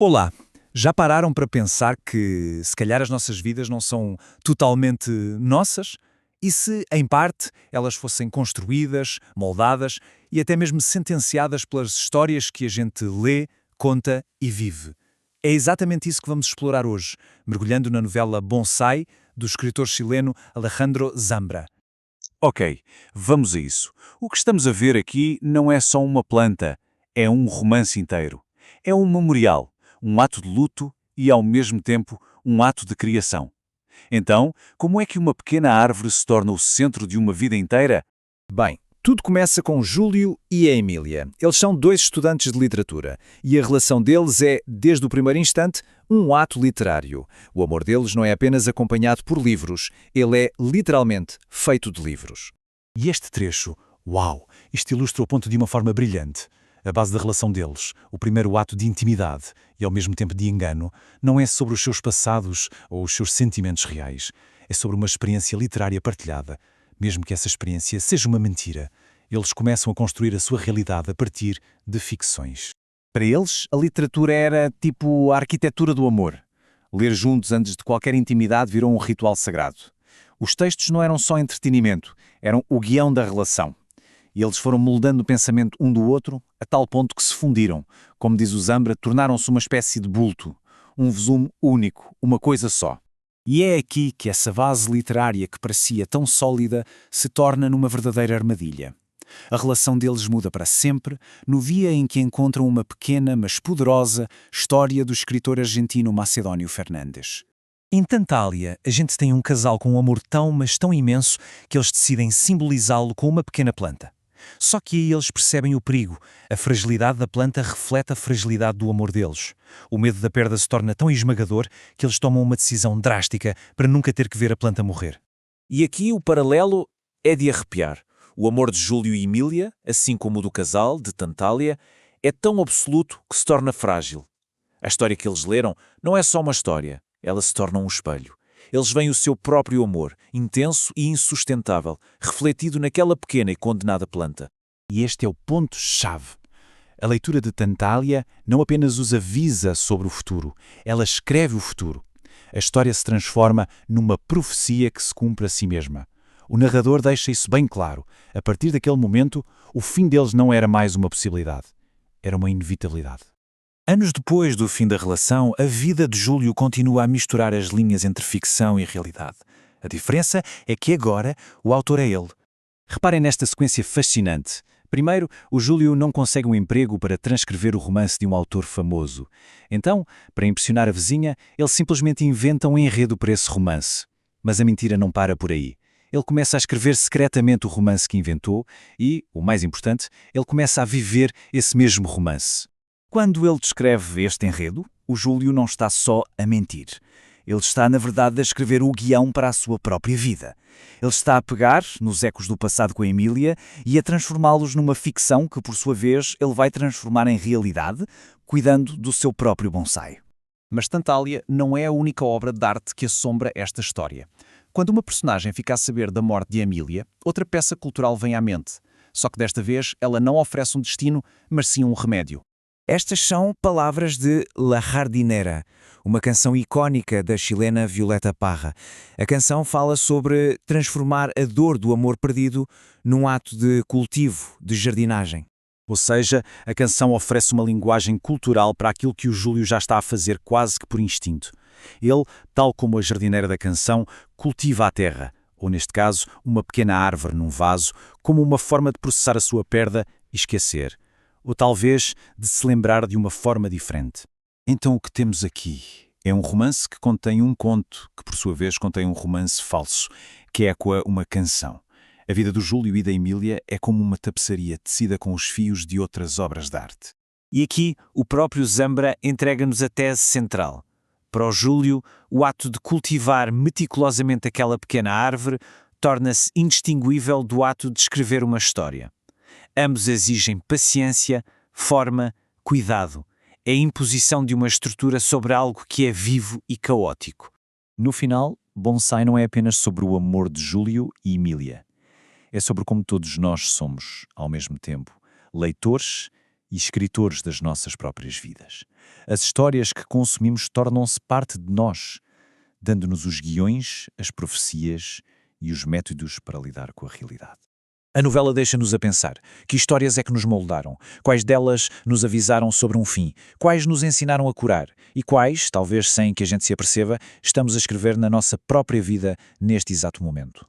Olá! Já pararam para pensar que, se calhar, as nossas vidas não são totalmente nossas? E se, em parte, elas fossem construídas, moldadas e até mesmo sentenciadas pelas histórias que a gente lê, conta e vive? É exatamente isso que vamos explorar hoje, mergulhando na novela Bonsai, do escritor chileno Alejandro Zambra. Ok, vamos a isso. O que estamos a ver aqui não é só uma planta, é um romance inteiro. É um memorial, um ato de luto e, ao mesmo tempo, um ato de criação. Então, como é que uma pequena árvore se torna o centro de uma vida inteira? Bem, tudo começa com Júlio e a Emília. Eles são dois estudantes de literatura e a relação deles é, desde o primeiro instante, um ato literário. O amor deles não é apenas acompanhado por livros, ele é, literalmente, feito de livros. E este trecho, uau, isto ilustra o ponto de uma forma brilhante. A base da relação deles, o primeiro ato de intimidade e ao mesmo tempo de engano, não é sobre os seus passados ou os seus sentimentos reais. É sobre uma experiência literária partilhada. Mesmo que essa experiência seja uma mentira, eles começam a construir a sua realidade a partir de ficções. Para eles, a literatura era tipo a arquitetura do amor. Ler juntos antes de qualquer intimidade virou um ritual sagrado. Os textos não eram só entretenimento, eram o guião da relação. E eles foram moldando o pensamento um do outro a tal ponto que se fundiram. Como diz o Zambra, tornaram-se uma espécie de bulto. Um volume único, uma coisa só. E é aqui que essa base literária que parecia tão sólida se torna numa verdadeira armadilha. A relação deles muda para sempre no dia em que encontram uma pequena, mas poderosa, história do escritor argentino Macedónio Fernandes. Em Tantália, a gente tem um casal com um amor tão, mas tão imenso que eles decidem simbolizá-lo com uma pequena planta. Só que aí eles percebem o perigo. A fragilidade da planta reflete a fragilidade do amor deles. O medo da perda se torna tão esmagador que eles tomam uma decisão drástica para nunca ter que ver a planta morrer. E aqui o paralelo é de arrepiar. O amor de Júlio e Emília, assim como o do casal, de Tantália, é tão absoluto que se torna frágil. A história que eles leram não é só uma história, ela se torna um espelho. Eles veem o seu próprio amor, intenso e insustentável, refletido naquela pequena e condenada planta. E este é o ponto-chave. A leitura de Tantália não apenas os avisa sobre o futuro, ela escreve o futuro. A história se transforma numa profecia que se cumpre a si mesma. O narrador deixa isso bem claro. A partir daquele momento, o fim deles não era mais uma possibilidade. Era uma inevitabilidade. Anos depois do fim da relação, a vida de Júlio continua a misturar as linhas entre ficção e realidade. A diferença é que agora o autor é ele. Reparem nesta sequência fascinante. Primeiro, o Júlio não consegue um emprego para transcrever o romance de um autor famoso. Então, para impressionar a vizinha, ele simplesmente inventa um enredo para esse romance. Mas a mentira não para por aí. Ele começa a escrever secretamente o romance que inventou e, o mais importante, ele começa a viver esse mesmo romance. Quando ele descreve este enredo, o Júlio não está só a mentir. Ele está, na verdade, a escrever o guião para a sua própria vida. Ele está a pegar nos ecos do passado com a Emília e a transformá-los numa ficção que, por sua vez, ele vai transformar em realidade, cuidando do seu próprio bonsai. Mas Tantália não é a única obra de arte que assombra esta história. Quando uma personagem fica a saber da morte de Emília, outra peça cultural vem à mente. Só que desta vez ela não oferece um destino, mas sim um remédio. Estas são palavras de La Jardinera, uma canção icónica da chilena Violeta Parra. A canção fala sobre transformar a dor do amor perdido num ato de cultivo, de jardinagem. Ou seja, a canção oferece uma linguagem cultural para aquilo que o Júlio já está a fazer quase que por instinto. Ele, tal como a jardineira da canção, cultiva a terra, ou neste caso, uma pequena árvore num vaso, como uma forma de processar a sua perda e esquecer. Ou talvez de se lembrar de uma forma diferente. Então o que temos aqui é um romance que contém um conto, que por sua vez contém um romance falso, que ecoa uma canção. A vida do Júlio e da Emília é como uma tapeçaria tecida com os fios de outras obras de arte. E aqui o próprio Zambra entrega-nos a tese central. Para o Júlio, o ato de cultivar meticulosamente aquela pequena árvore torna-se indistinguível do ato de escrever uma história. Ambos exigem paciência, forma, cuidado. É a imposição de uma estrutura sobre algo que é vivo e caótico. No final, Bonsai não é apenas sobre o amor de Júlio e Emília. É sobre como todos nós somos, ao mesmo tempo, leitores e escritores das nossas próprias vidas. As histórias que consumimos tornam-se parte de nós, dando-nos os guiões, as profecias e os métodos para lidar com a realidade. A novela deixa-nos a pensar: que histórias é que nos moldaram? Quais delas nos avisaram sobre um fim? Quais nos ensinaram a curar? E quais, talvez sem que a gente se aperceba, estamos a escrever na nossa própria vida neste exato momento?